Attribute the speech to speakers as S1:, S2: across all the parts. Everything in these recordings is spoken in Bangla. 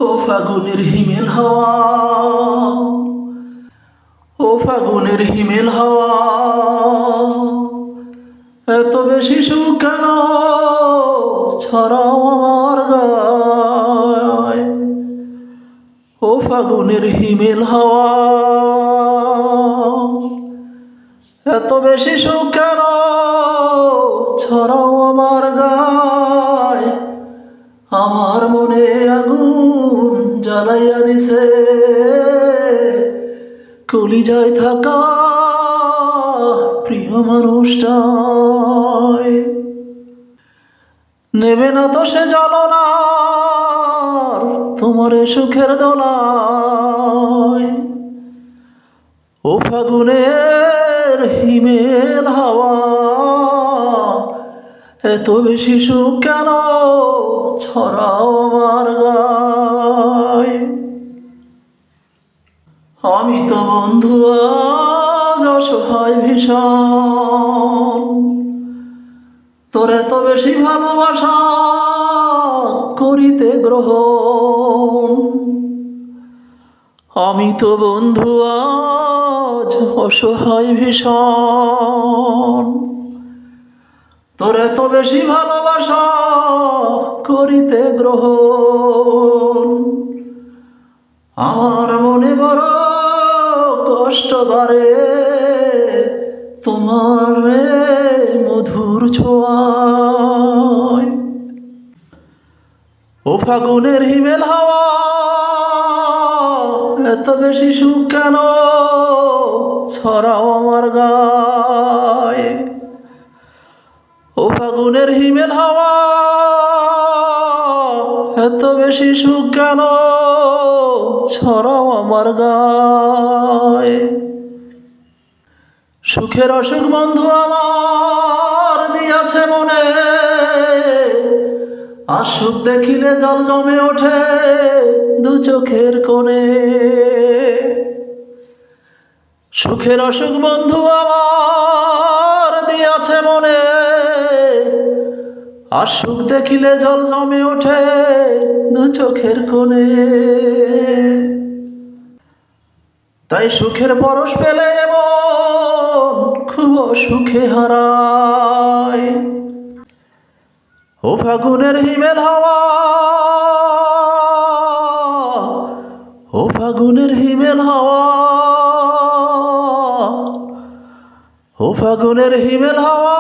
S1: ও ফাগুনের হিমেল হাওয়া, ও ফাগুনের হিমেল হাওয়া, এত বেশি সুখ কেন ছড়াও আমার গায়। ও ফাগুনের হিমেল হাওয়া, এত বেশি সুখ কেন ছড়াও আমার গায়। আমার মনে আগুন জ্বালাইয়া দিছে কলিজায় থাকা প্রিয় মানুষটায়। নেবে না তো সে জ্বালনা তোমার সুখের দোলায়। ও ফাগুনের হিমেল হাওয়া, এত বেশি সুখ কেন ছড়াও আমার গায়। আমি তো বন্ধু আজ অসহায় ভীষণ, তোর এত বেশি ভালোবাসা করিতে গ্রহণ। আমি তো বন্ধু আজ অসহায় ভীষণ, তোর এত বেশি ভালোবাসা করিতে গ্রহণ। আমার মনে বড় কষ্ট বারে তোমার মধুর ছোঁয়ায়। ও ফাগুনের হিমেল হাওয়া, এত বেশি সুখ কেন ছড়াও আমার গায়। ও ফাগুনের হিমেল হাওয়া, এত বেশি সুখ কেন ছড়াও আমার গায়। সুখের অসুখ বন্ধু আমার দিয়াছে মনে, আর সুখ দেখিলে জল জমে ওঠে দু চোখের কোণে। সুখের অসুখ বন্ধু আমার দিয়াছে মনে, আর সুখ দেখিলে জল জমে ওঠে দু চোখের কোণে। তাই সুখের পরশ পেলে এমন খুব সুখে হারায়। ও ফাগুনের হিমেল হাওয়া, ও ফাগুনের হিমেল হাওয়া, ও ফাগুনের হিমেল হাওয়া,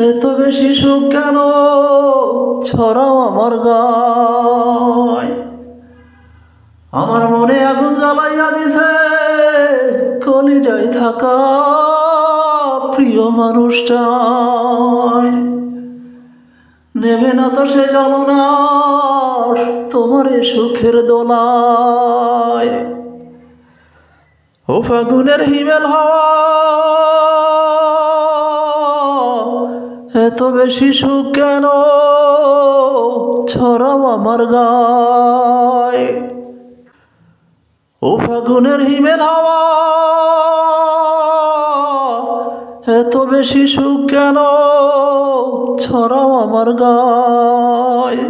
S1: এত বেশি সুখ কেন ছড়াও আমার গায়। আমার মনে আগুন জ্বালাইয়া দিছে কলিজায় থাকা প্রিয় মানুষটায়। নেবে না তো সে জ্বালনা তোমার সুখের দোলায়। ও ফাগুনের হিমেল হাওয়া, এত বেশি সুখ কেন ছড়াও আমার গায়। ও ফাগুনের হিমেল হাওয়া, এত বেশি সুখ কেন ছড়াও আমার গায়।